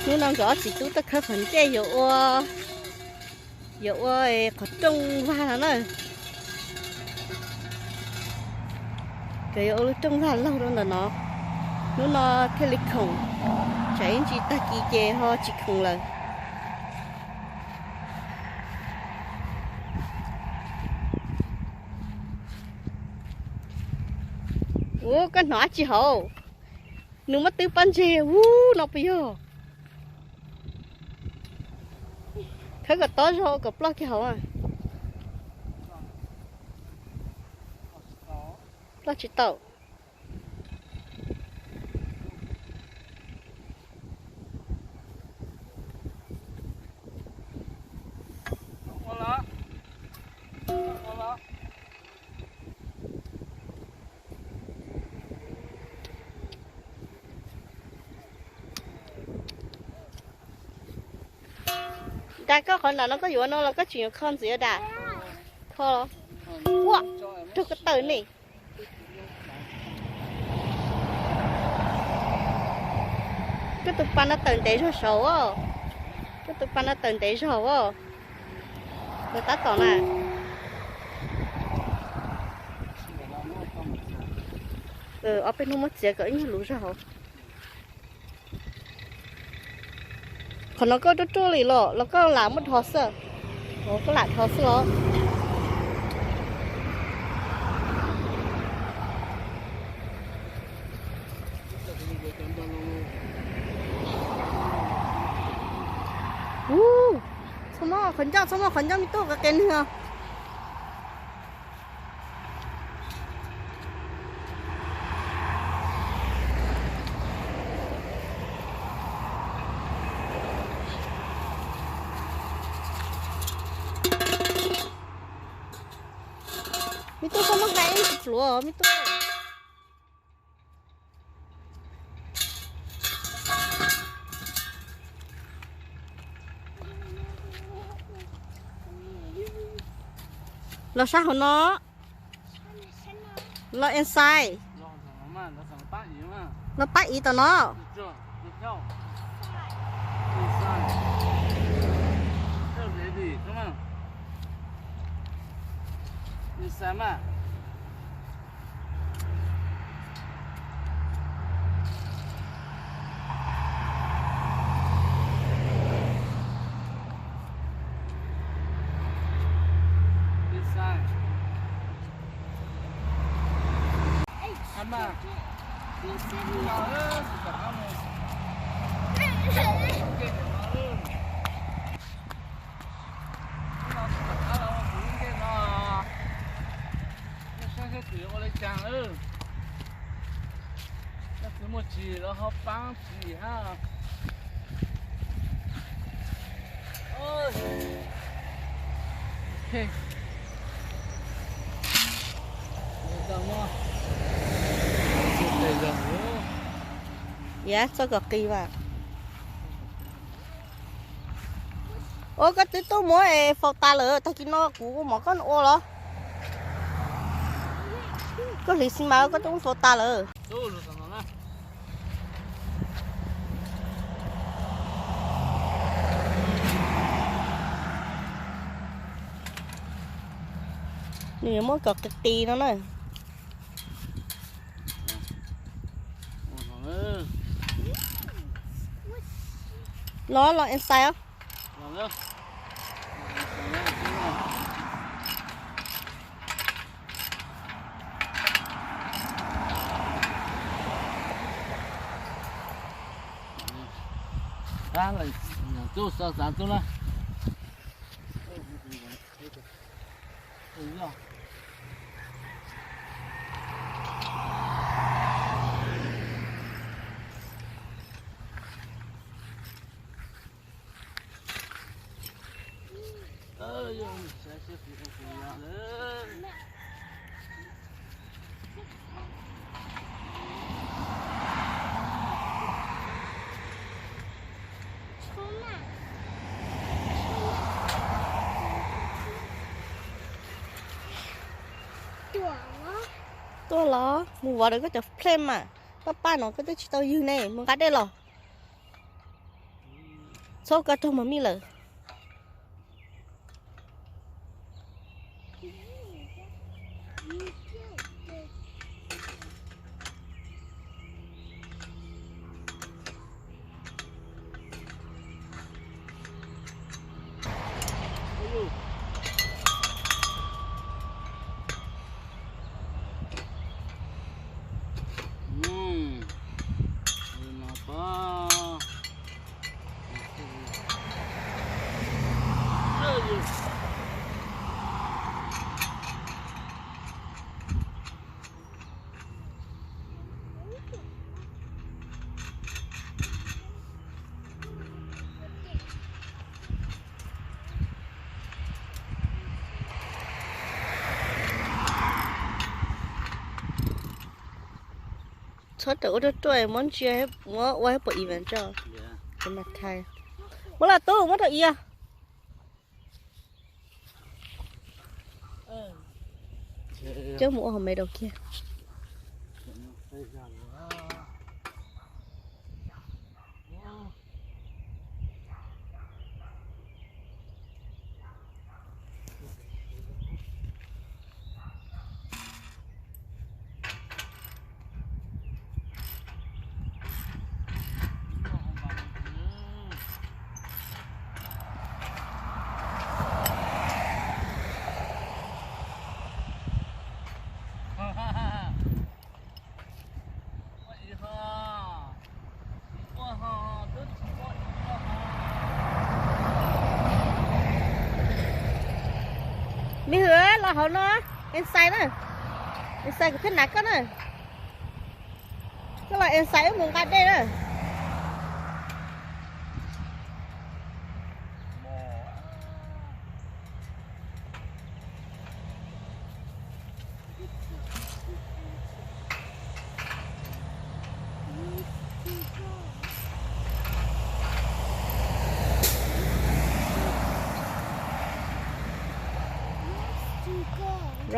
nó đang rõ chỉ tú ta khơi phần chơi dụ ơi có trông va nó cái dụ trông va lâu rồi là nó theo lịch khổng chạy chỉ ta kỳ chè ho chỉ khổng là cái nó chỉ hậu nếu mà tiêu pan chè nó bây giờ thấy cái to rồi cái block cái hậu à block chỉ tàu đại có khả năng nó có vụ nó là có chuyện con gì ở đây thôi wow cho cái tờ này cái tụi pan nó tận tế cho số cái tụi pan nó tận tế số người ta tỏ nè ở bên nó mất giá cỡ như lú rồi còn nó có đốt trôi lì lọ nó có làm một thọ sơ có làm thọ sơ xong rồi khẩn trong tôi cái kén hả mi tôi không có gãy lúa mi tôi lo sao hả lo inside nó bắt ý tao nó sama ama một chỉ nó hấp băng chỉ ha ôi hey dạ sao cực kỳ vào ôi cái tí tôi mua phao ta lỡ ta kia nó của một con ô đó có lý sinh máu có chúng phao ta lỡ nè mới cọt cái tì nó này lo em sao ra là chú sao sáng chú này tôi lo mua vào đây có chụp thêm mà ba nó có tới tao dư này mua cái đây rồi số cả trong mà mi lợ số chỗ đó tôi muốn chơi muốn quay bộ event cho cái mặt thay muốn là tôi muốn thật gì à chứ mũ hồng mấy đầu kia mi hứa là họ nó em sai nữa em sai cái nát đó nữa cái là em sai ở vùng cát đây nữa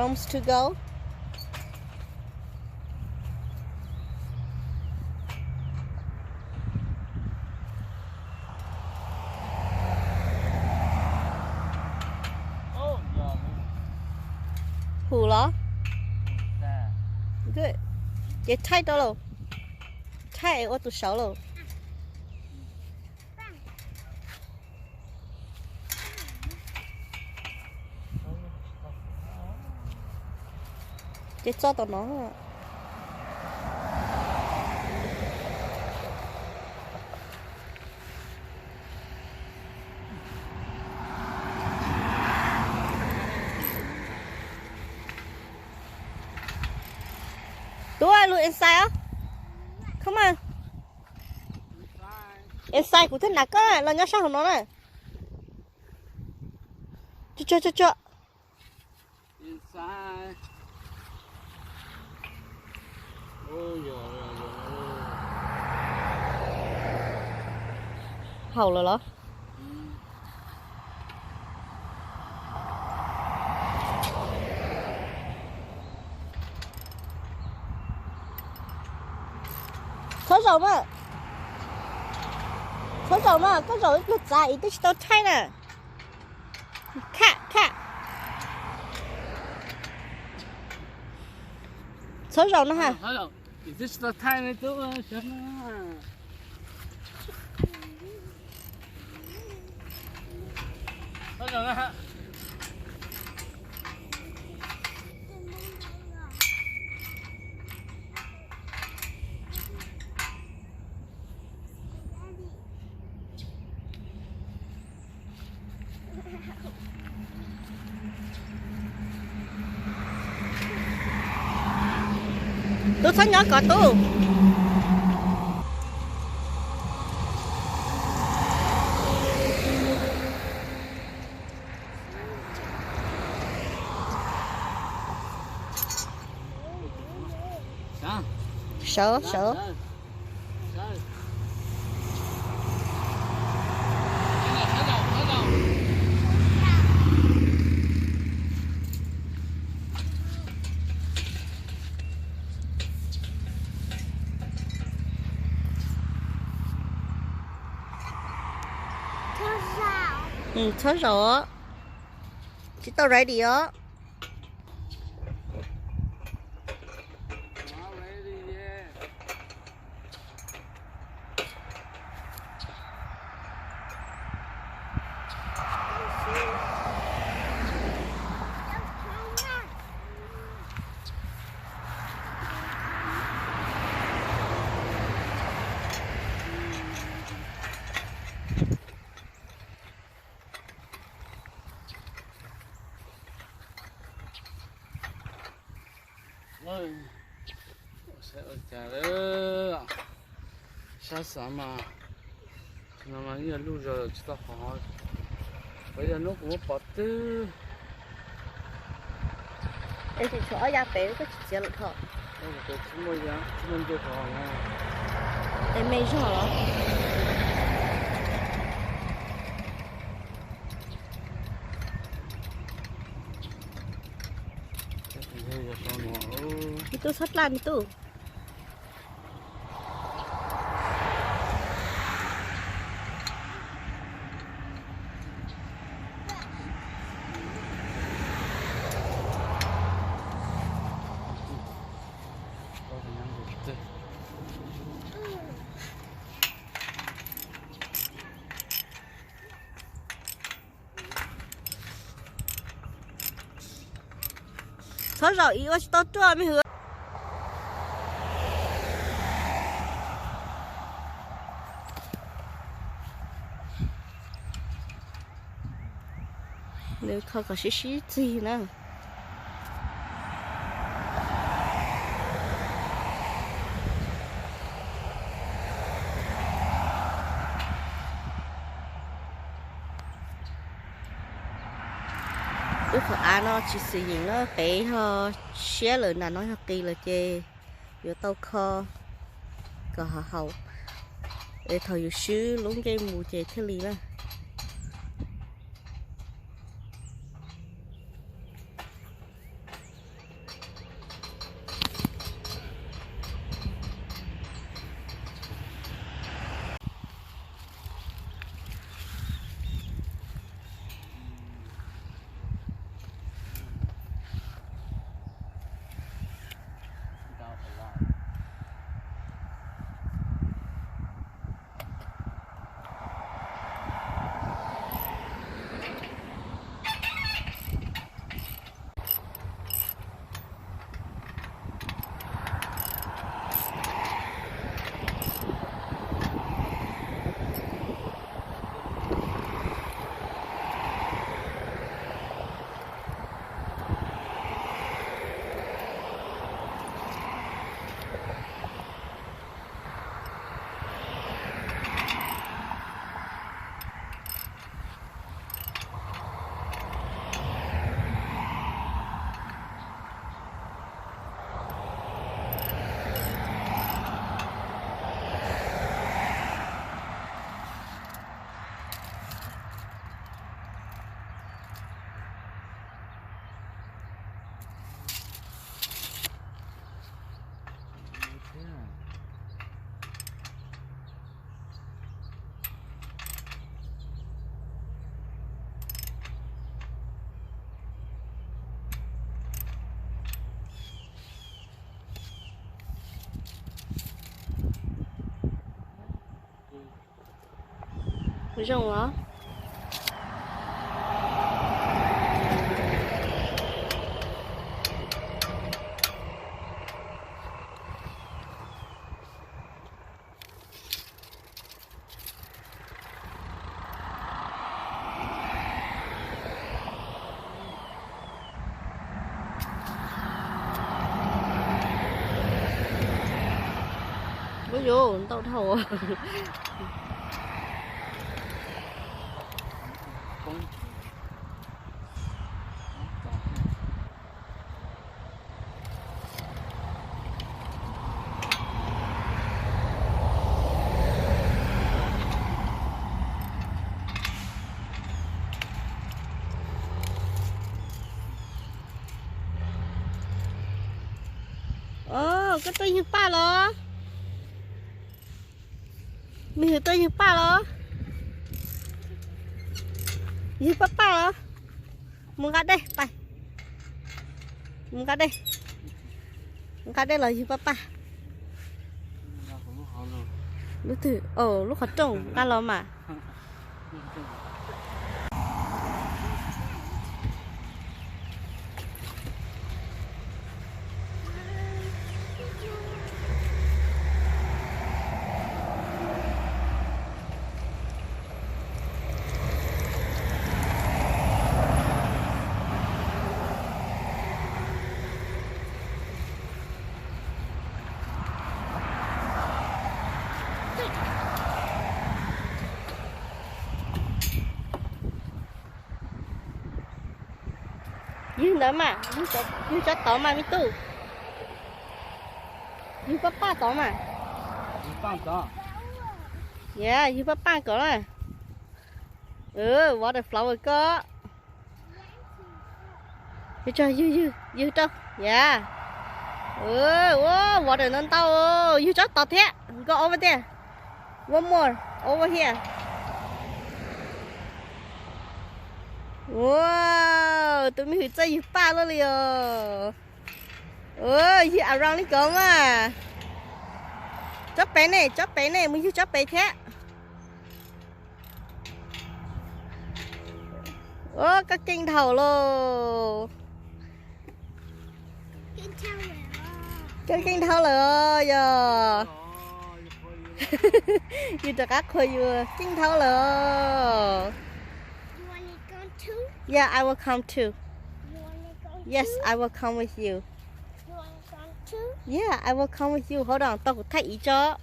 rooms to go. Hù lo. Good. Get tight đó. Tight ở tụ sáu rồi. Chết cho tao nó tôi luôn inside á không à inside của thế nào cơ là nhá sao nó này cho inside. Ôi giời ơi. hầu rồi đó số dầu mà có dầu ít lụt dài ít tao thay nè khạ số dầu nó hả This the tiny too. tôi thấy nhỏ cỏ tôi sợ Ừ, thôi rồi. Chị tao ready á. ơi sẽ trả đó sao sao mà như lúc rồi chúng ta hỏi bây giờ nó cũng bắt tư Em chỉ cho ra bé có chỉ là thôi. cái chúng mình ra chúng mình chơi hỏi nha Em mấy giờ đó. bây giờ con nó Itu sat lan itu. Thôi rồi, yêu tôi cho mới hứa. Nếu không có xí gì nữa. Ước của anh nó chỉ sử dụng nó bé ho xé lên là nó kỳ là chê vừa tao kho có hậu để thời xứ lúng cái mù chê thế li là cái rồng đó ôi dồi tao thầu cái tôi như ba lo mình tôi như ba lo Như papa đó. Muốn gắt đây, bay. Muốn gắt đây. Muốn gắt đây là như papa. Lúc từ, lúc họ trồng, ta lo mà. You nữa mà, you cho tỏ mà mi tu. You papa tỏ mà. Bạn đó. Yeah, you papa có rồi. Water flower có. You cho you cho. Yeah. Wow, water non tao. You cho tỏ thế. Go over there. One more over here. Wow, tụi mình chơi gì ba luôn liền. Gì around đi con à. Chóp bé này, mình chóp bé thế. Có kinh thầu luôn. Kinh thầu rồi giờ. Như cho các khơi vừa kinh thầu rồi. Yeah, I will come too. You wanna go Yes, too? I will come with you. You wanna come too? Yeah, I will come with you. Hold on, tao cũng thấy ý cho.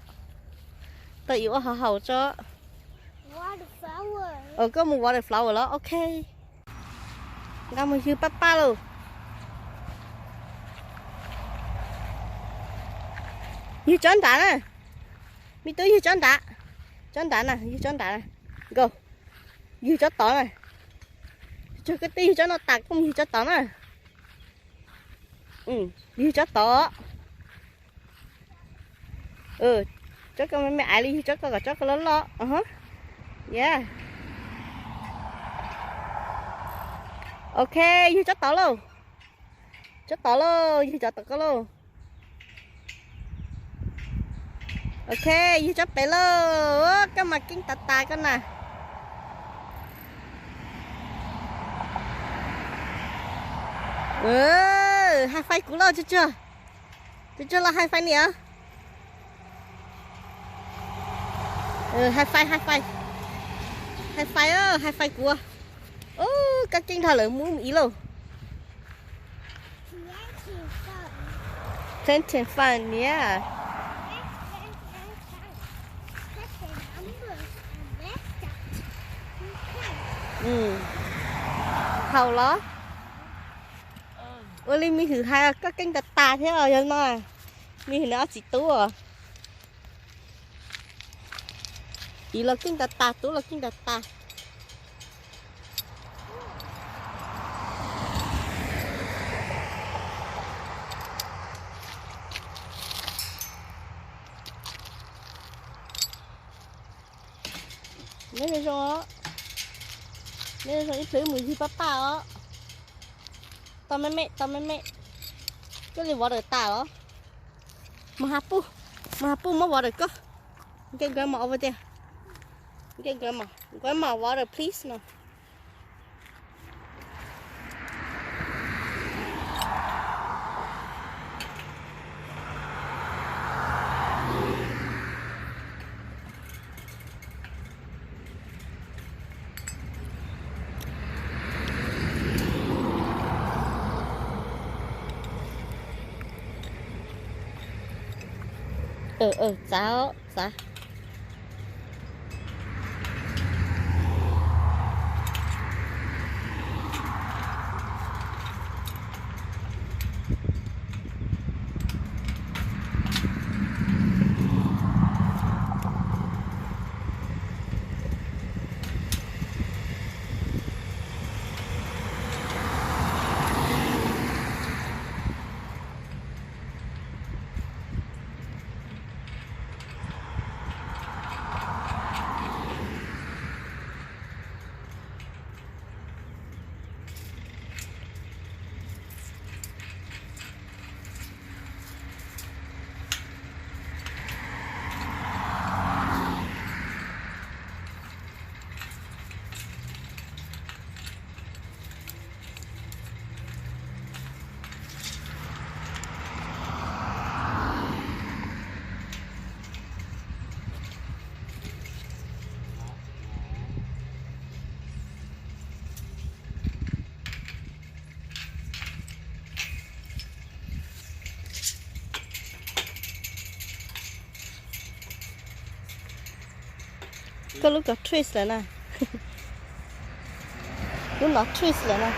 Tao yếu hào hào cho. Wildflower. Có một water flower đó, ok. Cảm ơn you papa luôn. You chọn đá nè. Mi tới you chọn đá. Chọn đá nè, you chọn đá nè. Go. You chọn tỏ nè. Cho cái tí cho nó tạt không you chọn tỏ nè. You chọn tỏ. Cho cái mẹ ai đi cho cái lớn lo. Yeah. Ok, you chọn tỏ luôn. Chọn tỏ luôn, you chọn tỏ luôn. Ok, you chọn bé luôn. Cái mặt kinh tà con nè. Hai phai cú lo chưa? Chưa là hai phai nữa. Hai phai. Hai phai cú. Các kinh thở lớn muốn ý luôn. Planting fun, yeah. Hầu đó. Ôi mi thử hai các kênh tà thế rồi dân mà. Mi thử nó chỉ tú à. Chỉ là kênh tà tú là kênh tà. Nên rồi ít thứ mùi gì papa đó. Tao mẹ cái gì vào được tao đó mà hapu mà vào được cơ cái grandma over there cái grandma water please no. Cháu dạ. có lúc có twist rồi nè lúc nó twist rồi nè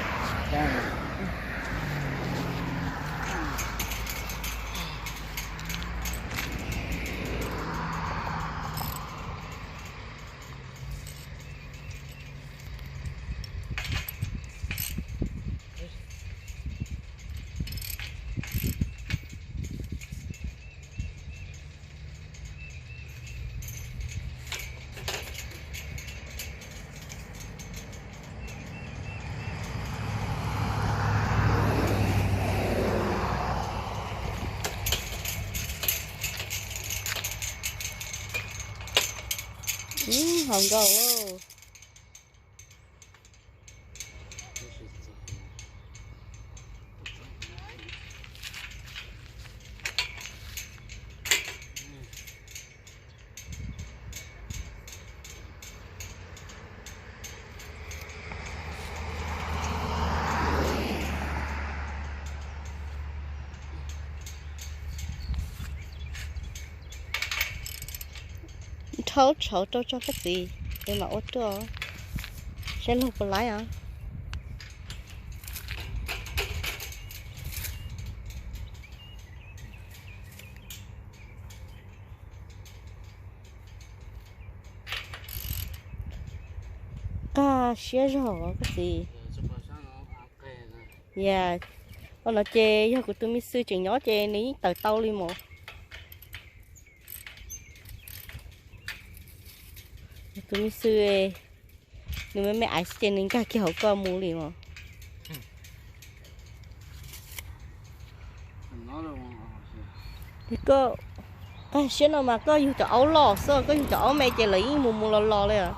hồng gầu thấu cho cái gì để mà ốt cho sẽ lục vào lại à xe rồi cái gì yeah con nó chê do của tôi mới sư chuyện nhỏ chê ní tờ tàu đi một tôi mới sư nhưng mà ai xem nên cả kiểu con mua liền mà thì có xem nào mà có yêu cho áo lò sao có yêu cho áo mẹ chạy lấy mua lòเลยà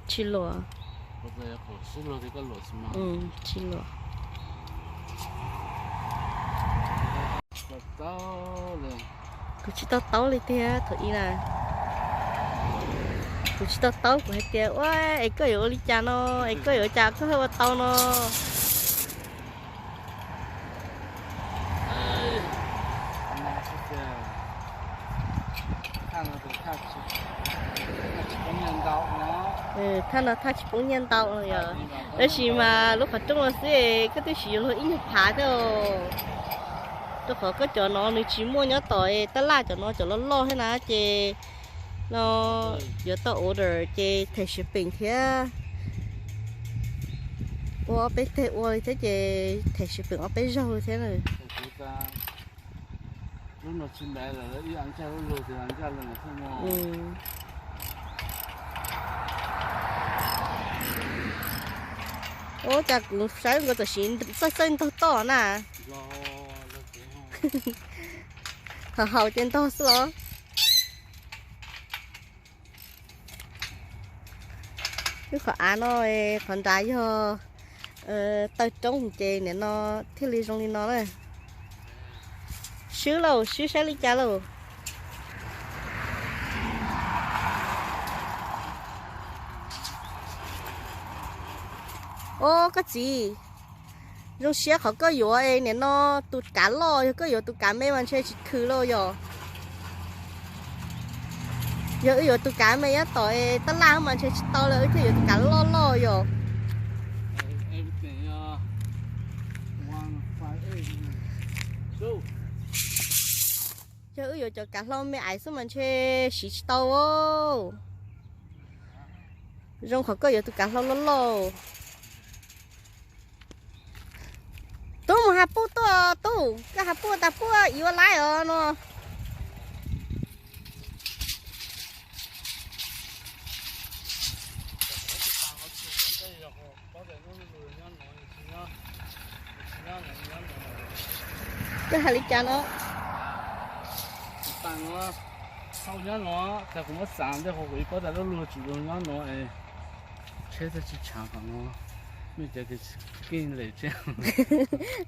七罗啊七罗cứ chỉ tao lên thế thôi nè cứ chỉ tao của hết thế ôi ấy có yếu đi cha nó ấy có yếu cha có hơi tao nó thằng nó thắt bông nhân tàu rồi à, đấy chỉ mà lúc phát trung là sẽ cái tôi chỉ là ít phá thôi, tôi khó có cho nó nếu chỉ mua nhớ tỏi, ta la cho nó lo thế nào chị, nó giờ tao order chị thấy shipping thế, ô bé thế ô thế chị thấy shipping ô bé rau thế này. lúc nó chín đấy là đi ăn chay rồi thì ăn chay là không ngon. Ô chả cũng sáng có tổ xin xanh to nè hậu trên to xíu cái khóa nó còn trái cho tao trống chè này nó thiết lý trong đi nó này xíu sáng đi cha lâu ô cái gì trong xe họ có yếu ấy nên nó tụt cá lo có yếu tụt cá mấy mà chơi chỉ khử lo rồi giờ yếu tụt cá mấy á tỏi tất la mà chơi chỉ to là cái yếu tụt cá lo rồi giờ yếu cho cá lo mấy ai số mà chơi chỉ to ô trong họ có yếu tụt cá lo tôi một hạt bút tôi cái hạt bút ta bút yếu lái ở nó cái hạt lịch cha nó tăng nó sau nhá nó ta cũng mất sáng để họ gửi có ta nó lừa chủ động nhá nó ấy chế ra chỉ chẳng hạn nó bây giờ cái kinh lệ chứ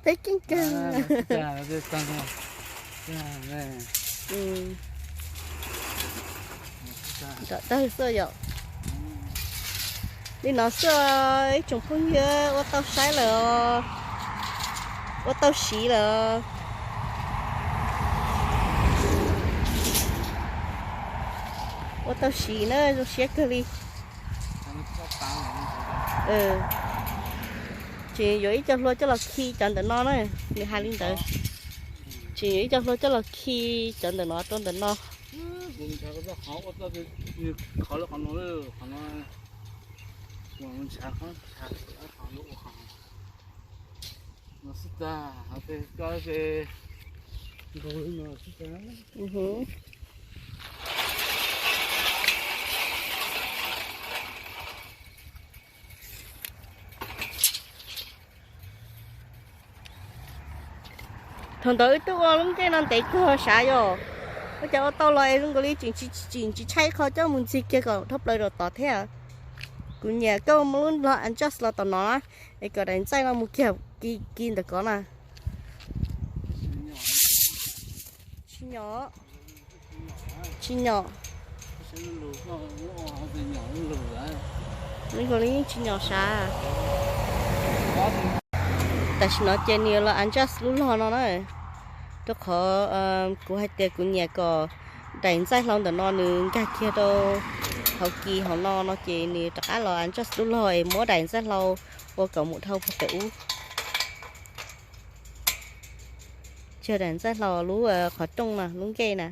thấy kinh căng à cái tăng nó này đó sơ rồi đi nó xưa trồng phong nhớ ô tao sai rồi ô tao xí rồi ô tao xí nữa rồi xé cái đi chị dưới cho lo cho là khi chọn được nó này đi hai linh tới chị dưới cho lo cho là khi chọn được nó chọn được nó cũng chả có họ có tao thì khó là còn nó mình chả có lúc nó sẽ ta cái rồi nó sẽ ta thằng tới tôi có lúc cái nó để cơ xả rồi bây giờ tao lại lúc cái chỉ chạy khó cho mình chỉ kia còn thấp lại rồi tỏ thế à cũng nhà câu muốn là adjust là tao nó cái cái đánh chạy là một kiểu kinh được có nè nhỏ những cái này chỉ nhỏ xa tại sao nó chơi nhiều là adjust luôn lo nó đấy tôi khó của hai tiệc của nhà có đánh chạy lòng để nó nướng cái kia đâu hậu kỳ họ nó chơi nhiều tất cả là adjust luôn rồi mỗi đánh chạy lâu vô cả một thâu một tiểu chưa đánh chạy lâu lú khỏi trung nè lú cây nè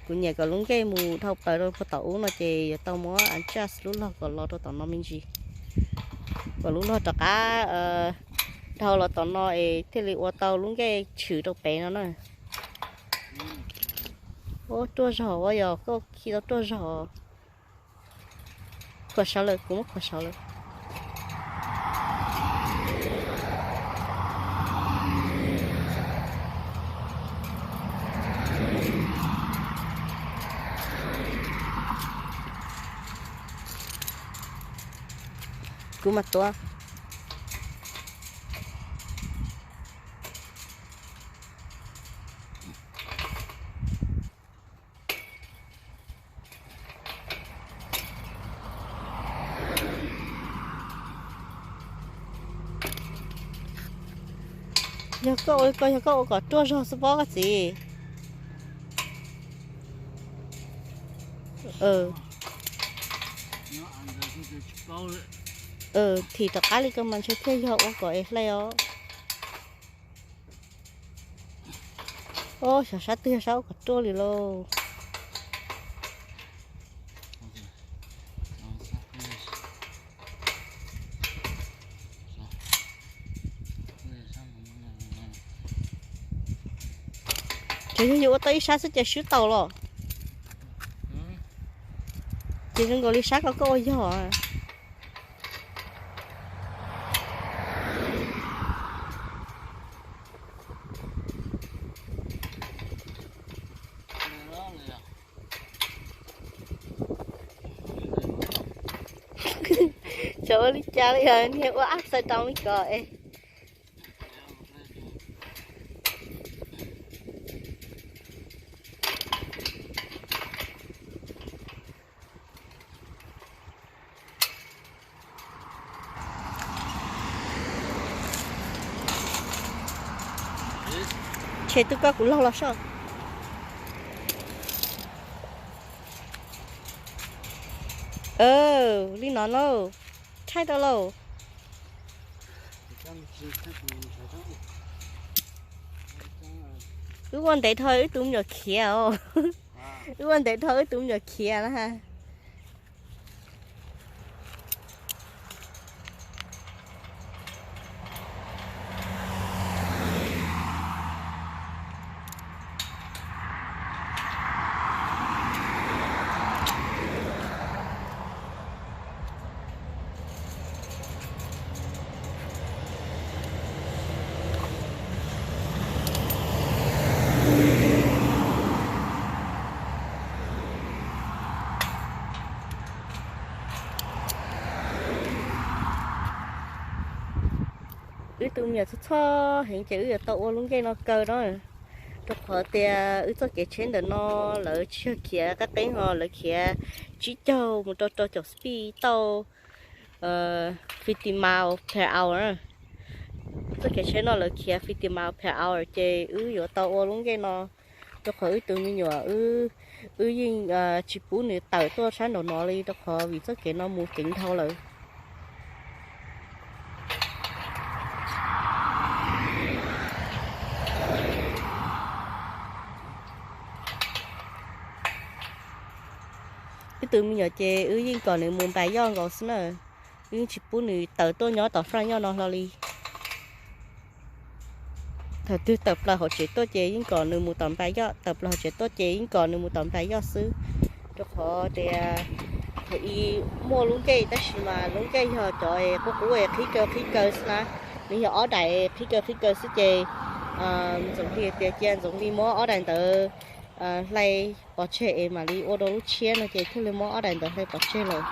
của nhà có lú cây mù thâu tới rồi có tàu nó chơi tàu mỗi adjust luôn lo còn lo tàu nó mình gì còn lú lo tất cả thâu là tàu nó thế thì ô tàu lú cây chữ đâu bé nó nè ô tua giò bây giờ có khi đó tua giò khó saoเลยcũng khó saoเลยcũng mặc tua giờ có có tua giò số bao cái gì thì tất cả les công mình sẽ thuê họ có ấy leo ô sao từ sao có tua lì lô chỉ như tới sát sẽ chơi tàu rồi chỉ đừng có đi sát có ôi giò trời đi cha đi rồi nghe quá áp sai tao mới coi chế tôi có cũng lâu lắm sao đi nó lâu thay đâu lâu cứ quan để thôi tụi nhỏ kia cứ quan để thôi tụi nhỏ kia đó ha tụi nhà cho hiện chữ giờ tàu luôn cái nó cơ đó tôi họ tia cho cái chuyện đó nó lỡ chưa kia các cái họ lỡ kia chỉ cho một trò speed tàu 50 mile per hour tất cả xe nó là kia 50 mile per hour chơi yếu tàu ô luôn cái nó cho khỏi từ như nhỏ nhưng chỉ bún này tàu tôi sáng đầu nó đi cho khỏi vì tất cả nó mua chỉnh thâu rồi cái từ mình nhỏ chơi nhưng còn nếu muốn bài do còn nữa nhưng chỉ bún này tàu tôi nhỏ tàu phăng nhau nó đi thời tư tập là họ chỉ tôi chế những còn nếu muốn tầm bài do tập là họ chỉ tôi chế những còn nếu muốn tầm bài do xứ cho họ để thì mua luôn cây tất mà luôn cây họ trời có cú khí cơ na nếu họ ở đại khí cơ sẽ chơi giống như tiền tiền giống như mua ở đại tờ lại bỏ chơi mà đi ô tô chia nó chơi không lấy mua ở đại tờ hay bỏ chơi rồi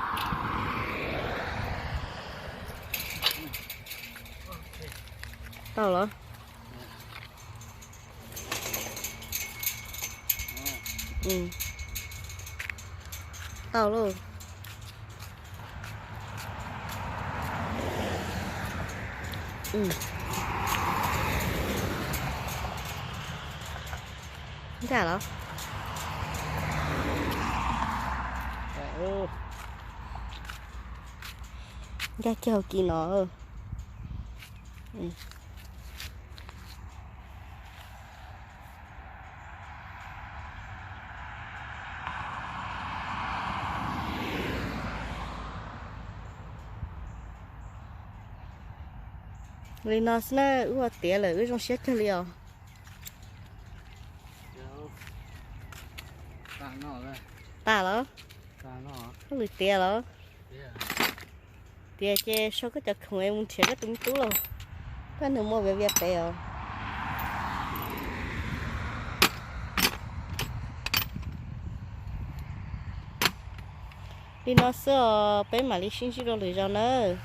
tao đó tao luôn chả đó ra kêu kỳ nó vì nó sẽ ủa tiệt là trong xét cái liều ta đó có người tiệt đó tiệt chứ sao cái chợ không em muốn chơi cái tung tú luôn cái nữa mua về việc tiệt đi nó sẽ bé mà đi xin xí đồ lười ra nữa